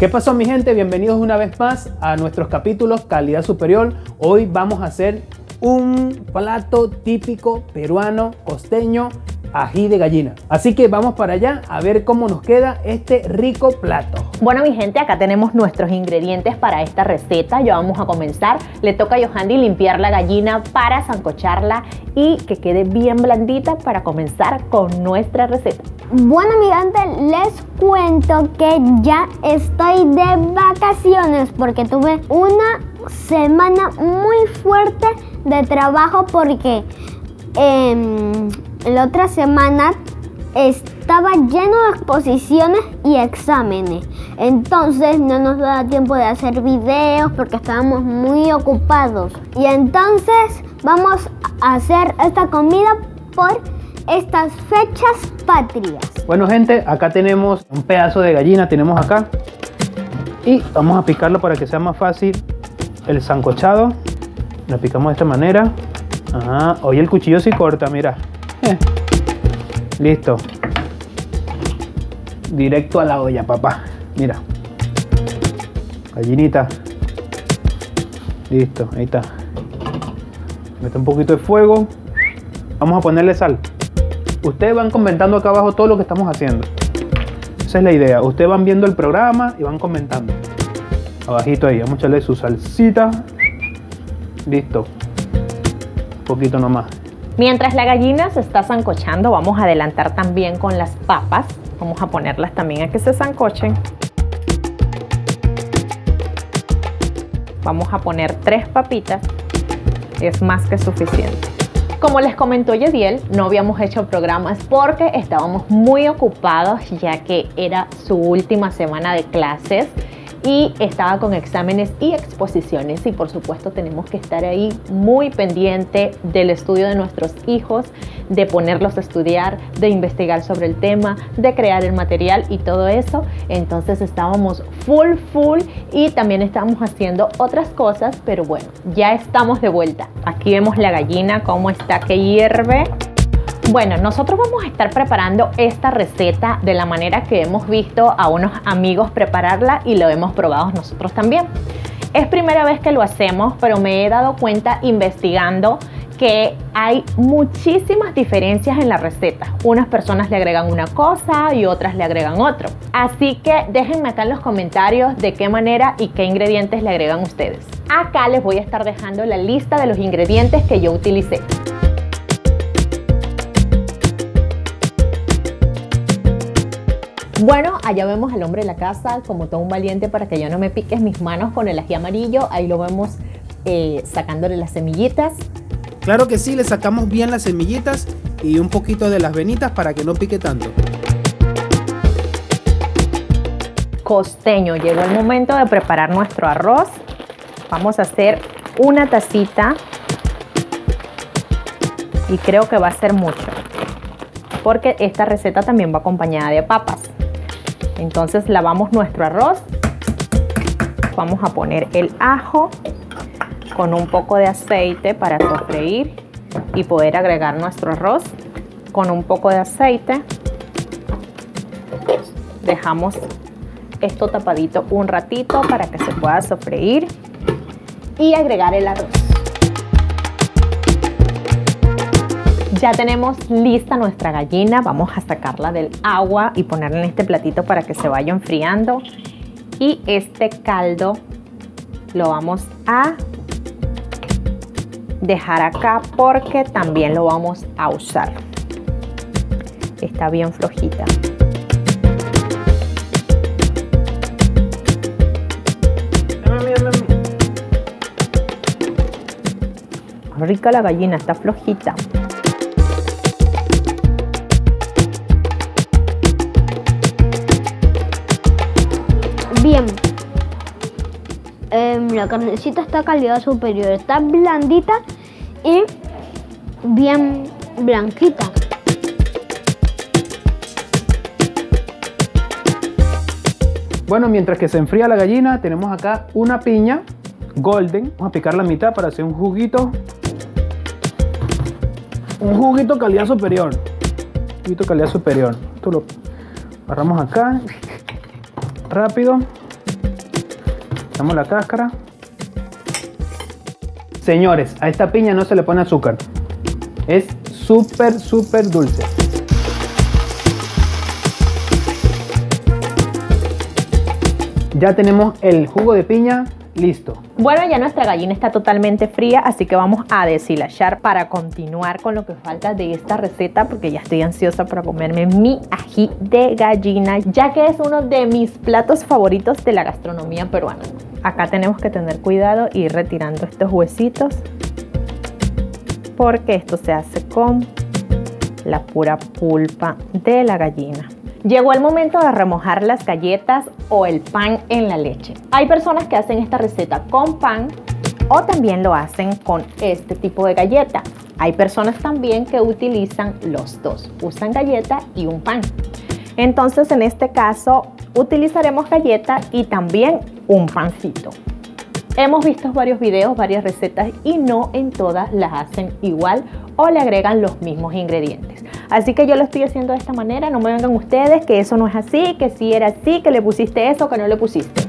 ¿Qué pasó, mi gente? Bienvenidos una vez más a nuestros capítulos Calidad Superior. Hoy vamos a hacer un plato típico peruano, costeño, ají de gallina. Así que vamos para allá a ver cómo nos queda este rico plato. Bueno, mi gente, acá tenemos nuestros ingredientes para esta receta. Ya vamos a comenzar. Le toca a Yohandy limpiar la gallina para sancocharla y que quede bien blandita para comenzar con nuestra receta. Bueno, mi gente, les cuento que ya estoy de vacaciones porque tuve una semana muy fuerte de trabajo porque la otra semana estaba lleno de exposiciones y exámenes. Entonces no nos daba tiempo de hacer videos porque estábamos muy ocupados. Y entonces vamos a hacer esta comida por estas fechas patrias. Bueno, gente, acá tenemos un pedazo de gallina, tenemos acá. Y vamos a picarlo para que sea más fácil el sancochado. Lo picamos de esta manera. Ajá. Hoy el cuchillo sí corta, mira. Listo. Directo a la olla, papá. Mira. Gallinita. Listo, ahí está. Mete un poquito de fuego. Vamos a ponerle sal. Ustedes van comentando acá abajo todo lo que estamos haciendo. Esa es la idea. Ustedes van viendo el programa y van comentando. Abajito ahí. Vamos a echarle su salsita. Listo. Un poquito nomás. Mientras la gallina se está sancochando, vamos a adelantar también con las papas. Vamos a ponerlas también a que se sancochen. Vamos a poner 3 papitas. Es más que suficiente. Como les comentó Yediel, no habíamos hecho programas porque estábamos muy ocupados ya que era su última semana de clases y estaba con exámenes y exposiciones, y por supuesto tenemos que estar ahí muy pendiente del estudio de nuestros hijos, de ponerlos a estudiar, de investigar sobre el tema, de crear el material y todo eso. Entonces estábamos full y también estábamos haciendo otras cosas, pero bueno, ya estamos de vuelta. Aquí vemos la gallina cómo está, que hierve. Bueno, nosotros vamos a estar preparando esta receta de la manera que hemos visto a unos amigos prepararla y lo hemos probado nosotros también. Es primera vez que lo hacemos, pero me he dado cuenta investigando que hay muchísimas diferencias en la receta. Unas personas le agregan una cosa y otras le agregan otro. Así que déjenme acá en los comentarios de qué manera y qué ingredientes le agregan ustedes. Acá les voy a estar dejando la lista de los ingredientes que yo utilicé. Bueno, allá vemos al hombre de la casa como todo un valiente para que yo no me piques mis manos con el ají amarillo. Ahí lo vemos sacándole las semillitas. Claro que sí, le sacamos bien las semillitas y un poquito de las venitas para que no pique tanto. Costeño, llegó el momento de preparar nuestro arroz. Vamos a hacer una tacita y creo que va a ser mucho porque esta receta también va acompañada de papas. Entonces lavamos nuestro arroz, vamos a poner el ajo con un poco de aceite para sofreír y poder agregar nuestro arroz con un poco de aceite. Dejamos esto tapadito un ratito para que se pueda sofreír y agregar el arroz. Ya tenemos lista nuestra gallina, vamos a sacarla del agua y ponerla en este platito para que se vaya enfriando. Y este caldo lo vamos a dejar acá porque también lo vamos a usar. Está bien flojita. Rica la gallina, está flojita. Bien, la carnecita está calidad superior, está blandita y bien blanquita. Bueno, mientras que se enfría la gallina, tenemos acá una piña golden. Vamos a picar la mitad para hacer un juguito. Un juguito calidad superior. Un juguito calidad superior. Esto lo agarramos acá. Rápido. Echamos la cáscara. Señores, a esta piña no se le pone azúcar. Es súper, súper dulce. Ya tenemos el jugo de piña listo. Bueno, ya nuestra gallina está totalmente fría, así que vamos a deshilachar para continuar con lo que falta de esta receta, porque ya estoy ansiosa para comerme mi ají de gallina, ya que es uno de mis platos favoritos de la gastronomía peruana. Acá tenemos que tener cuidado y ir retirando estos huesitos, porque esto se hace con la pura pulpa de la gallina. Llegó el momento de remojar las galletas o el pan en la leche. Hay personas que hacen esta receta con pan o también lo hacen con este tipo de galleta. Hay personas también que utilizan los dos, usan galleta y un pan. Entonces en este caso utilizaremos galleta y también un pancito. Hemos visto varios videos, varias recetas y no en todas las hacen igual o le agregan los mismos ingredientes. Así que yo lo estoy haciendo de esta manera, no me vengan ustedes que eso no es así, que sí era así, que le pusiste eso, que no le pusiste.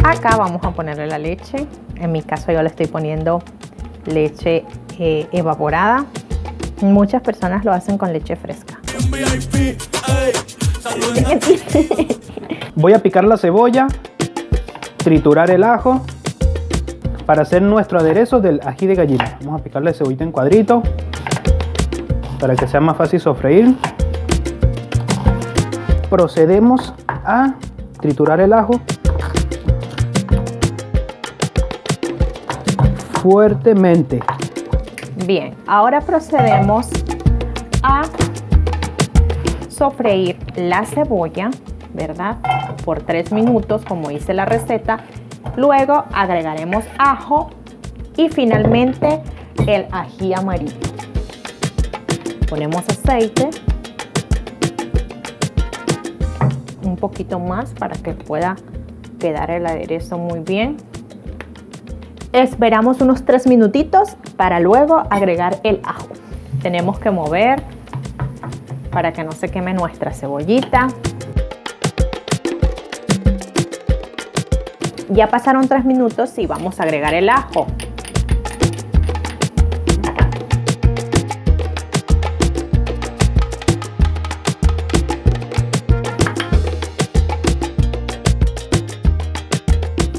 Acá vamos a ponerle la leche, en mi caso yo le estoy poniendo leche evaporada. Muchas personas lo hacen con leche fresca. Voy a picar la cebolla, triturar el ajo para hacer nuestro aderezo del ají de gallina. Vamos a picarle cebollita en cuadritos para que sea más fácil sofreír. Procedemos a triturar el ajo fuertemente. Bien, ahora procedemos a sofreír la cebolla, ¿verdad? Por 3 minutos, como dice la receta. Luego agregaremos ajo y finalmente el ají amarillo. Ponemos aceite, un poquito más para que pueda quedar el aderezo muy bien. Esperamos unos 3 minutitos para luego agregar el ajo. Tenemos que mover para que no se queme nuestra cebollita. Ya pasaron 3 minutos y vamos a agregar el ajo.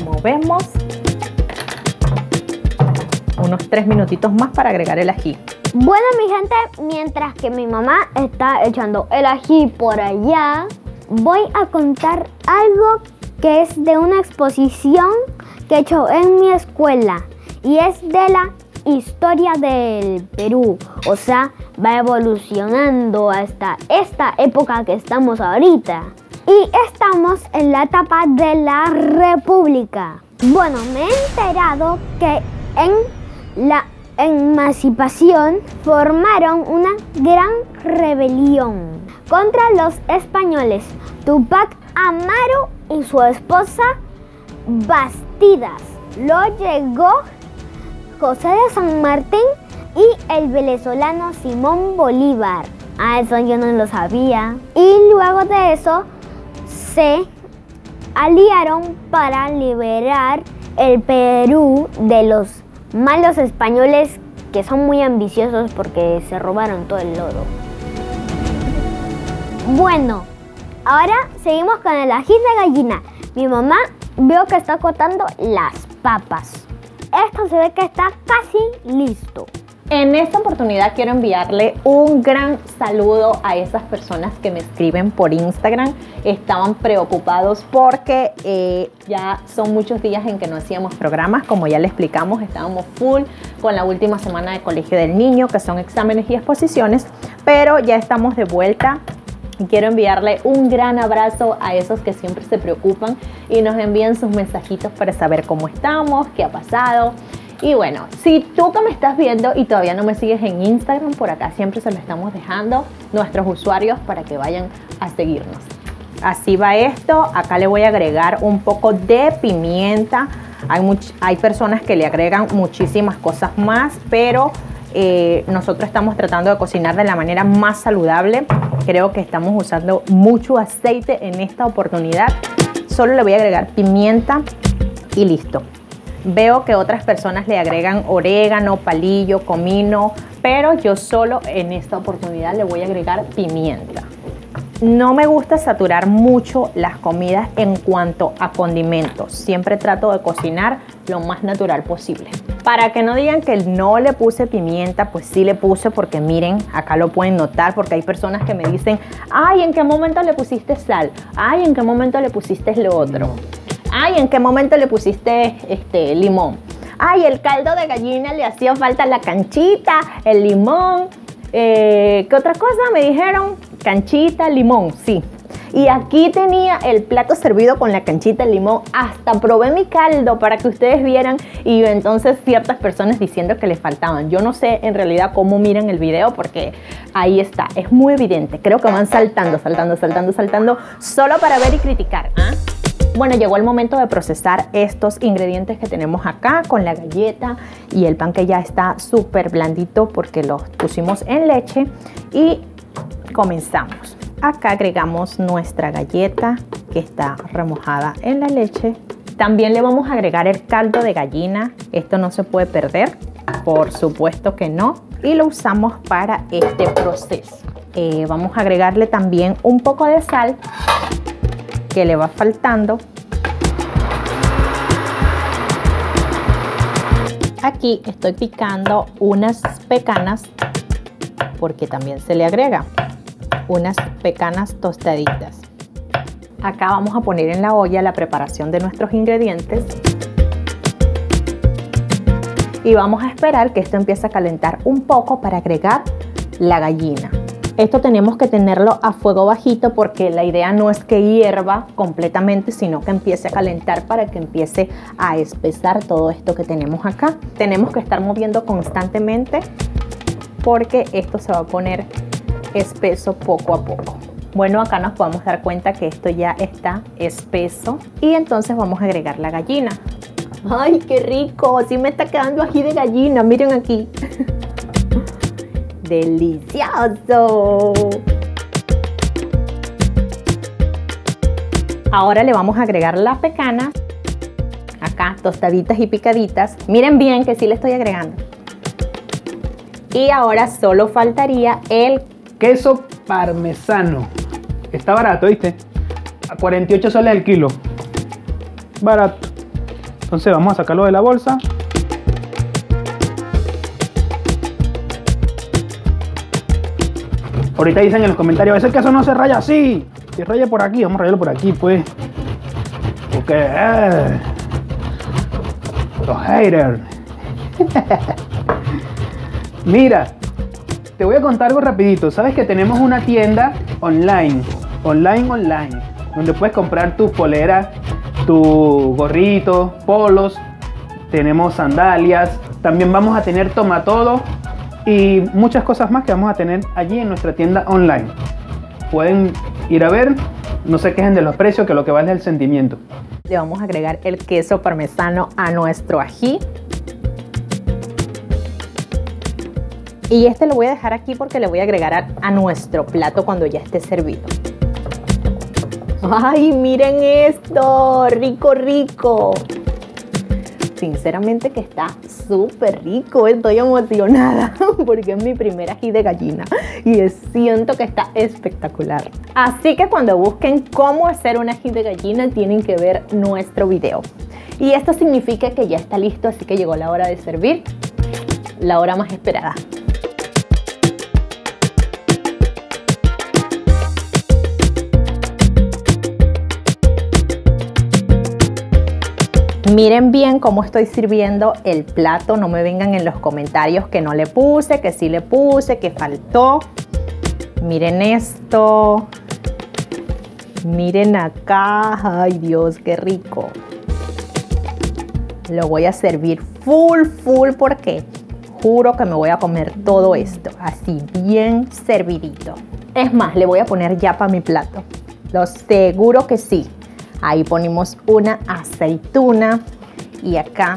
Movemos. Unos 3 minutitos más para agregar el ají. Bueno, mi gente, mientras que mi mamá está echando el ají por allá, voy a contar algo que es de una exposición que he hecho en mi escuela y es de la historia del Perú. O sea, va evolucionando hasta esta época que estamos ahorita. Y estamos en la etapa de la República. Bueno, me he enterado que en la emancipación formaron una gran rebelión contra los españoles. Tupac Amaru y su esposa Bastidas. Lo llegó José de San Martín y el venezolano Simón Bolívar. Eso yo no lo sabía. Y luego de eso se aliaron para liberar el Perú de los malos españoles que son muy ambiciosos porque se robaron todo el oro. Bueno, ahora seguimos con el ají de gallina. Mi mamá veo que está cortando las papas. Esto se ve que está casi listo. En esta oportunidad quiero enviarle un gran saludo a esas personas que me escriben por Instagram. Estaban preocupados porque ya son muchos días en que no hacíamos programas. Como ya le explicamos, estábamos full con la última semana de Colegio del Niño, que son exámenes y exposiciones, pero ya estamos de vuelta. Y quiero enviarle un gran abrazo a esos que siempre se preocupan y nos envían sus mensajitos para saber cómo estamos, qué ha pasado. Y bueno, si tú que me estás viendo y todavía no me sigues en Instagram, por acá siempre se lo estamos dejando nuestros usuarios para que vayan a seguirnos. Así va esto. Acá le voy a agregar un poco de pimienta. Hay personas que le agregan muchísimas cosas más, pero nosotros estamos tratando de cocinar de la manera más saludable. Creo que estamos usando mucho aceite en esta oportunidad. Solo le voy a agregar pimienta y listo. Veo que otras personas le agregan orégano, palillo, comino, pero yo solo en esta oportunidad le voy a agregar pimienta. No me gusta saturar mucho las comidas en cuanto a condimentos. Siempre trato de cocinar lo más natural posible. Para que no digan que no le puse pimienta, pues sí le puse, porque miren, acá lo pueden notar, porque hay personas que me dicen, ay, ¿en qué momento le pusiste sal? Ay, ¿en qué momento le pusiste lo otro? Ay, ¿en qué momento le pusiste limón? Ay, el caldo de gallina le hacía falta la canchita, el limón. ¿Qué otra cosa me dijeron? Canchita, limón, sí. Y aquí tenía el plato servido con la canchita, el limón. Hasta probé mi caldo para que ustedes vieran. Y entonces ciertas personas diciendo que le faltaban. Yo no sé en realidad cómo miran el video, porque ahí está. Es muy evidente. Creo que van saltando, solo para ver y criticar. Bueno, llegó el momento de procesar estos ingredientes que tenemos acá con la galleta y el pan, que ya está súper blandito porque los pusimos en leche, y comenzamos. Acá agregamos nuestra galleta que está remojada en la leche. También le vamos a agregar el caldo de gallina. Esto no se puede perder, por supuesto que no, y lo usamos para este proceso. Vamos a agregarle también un poco de sal que le va faltando. Aquí estoy picando unas pecanas, porque también se le agrega unas pecanas tostaditas. Acá vamos a poner en la olla la preparación de nuestros ingredientes y vamos a esperar que esto empiece a calentar un poco para agregar la gallina. Esto tenemos que tenerlo a fuego bajito, porque la idea no es que hierva completamente, sino que empiece a calentar para que empiece a espesar todo esto que tenemos acá. Tenemos que estar moviendo constantemente, porque esto se va a poner espeso poco a poco. Bueno, acá nos podemos dar cuenta que esto ya está espeso, y entonces vamos a agregar la gallina. ¡Ay, qué rico! Sí me está quedando ají de gallina, miren aquí. ¡Delicioso! Ahora le vamos a agregar las pecanas, acá tostaditas y picaditas. Miren bien que sí le estoy agregando. Y ahora solo faltaría el queso parmesano. Está barato, ¿viste? A 48 soles el kilo. Barato. Entonces vamos a sacarlo de la bolsa. Ahorita dicen en los comentarios, ese queso no se raya así, se raya por aquí. Vamos a rayarlo por aquí, pues. Porque los haters. Mira, te voy a contar algo rapidito. Sabes que tenemos una tienda online, donde puedes comprar tus poleras, tu gorrito, polos. Tenemos sandalias. También vamos a tener tomatodo y muchas cosas más que vamos a tener allí en nuestra tienda online. Pueden ir a ver, no se quejen de los precios, que lo que vale es el sentimiento. Le vamos a agregar el queso parmesano a nuestro ají. Y este lo voy a dejar aquí porque le voy a agregar a nuestro plato cuando ya esté servido. ¡Ay, miren esto! ¡Rico, rico! Sinceramente que está súper rico. Estoy emocionada porque es mi primer ají de gallina y siento que está espectacular. Así que cuando busquen cómo hacer un ají de gallina, tienen que ver nuestro video. Y esto significa que ya está listo, así que llegó la hora de servir, la hora más esperada. Miren bien cómo estoy sirviendo el plato. No me vengan en los comentarios que no le puse, que sí le puse, que faltó. Miren esto. Miren acá. Ay, Dios, qué rico. Lo voy a servir full porque juro que me voy a comer todo esto así bien servidito. Es más, le voy a poner ya para mi plato. Lo seguro que sí. Ahí ponemos una aceituna y acá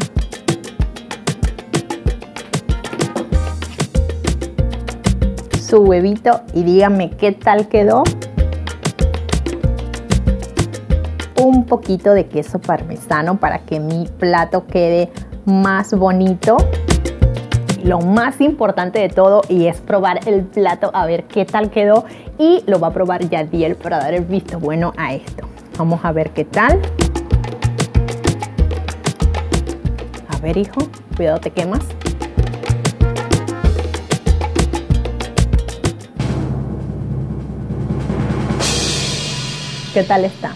su huevito y díganme qué tal quedó. Un poquito de queso parmesano para que mi plato quede más bonito. Lo más importante de todo y es probar el plato a ver qué tal quedó, y lo va a probar Yadiel para dar el visto bueno a esto. Vamos a ver qué tal. A ver, hijo, cuidado, te quemas. ¿Qué tal está?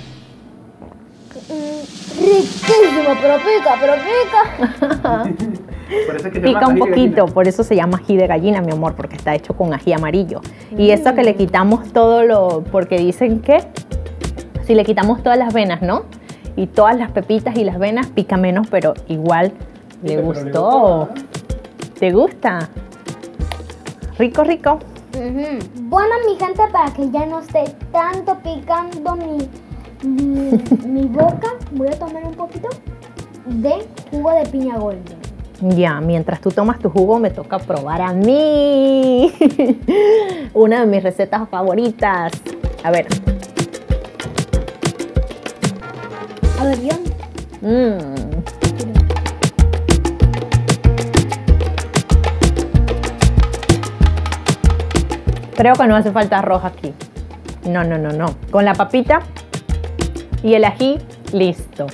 Riquísimo, pero pica. Pica un poquito, por eso se llama ají de gallina, mi amor, porque está hecho con ají amarillo. Y esto que le quitamos todo lo... Porque dicen que si le quitamos todas las venas, ¿no? Y todas las pepitas y las venas, pica menos, pero igual le gustó. ¿Te gusta? Rico, rico. Bueno, mi gente, para que ya no esté tanto picando mi boca, voy a tomar un poquito de jugo de piña golden. Ya, mientras tú tomas tu jugo, me toca probar a mí. Una de mis recetas favoritas. A ver. A ver, yo. Creo que no hace falta arroz aquí. No. Con la papita y el ají, listo.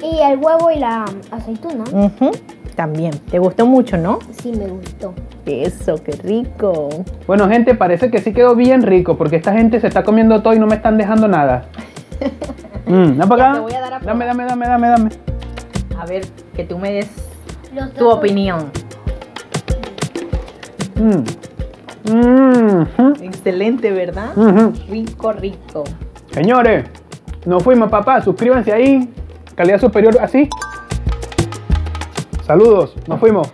Y el huevo y la aceituna. También. ¿Te gustó mucho, no? Sí, me gustó. Eso, qué rico. Bueno, gente, parece que sí quedó bien rico, porque esta gente se está comiendo todo y no me están dejando nada. Dame para acá. Te voy a dar a probar. Dame. A ver, que tú me des tu opinión. Excelente, ¿verdad? Rico, rico. Señores, nos fuimos, papá. Suscríbanse ahí. Calidad superior así. Saludos, nos fuimos.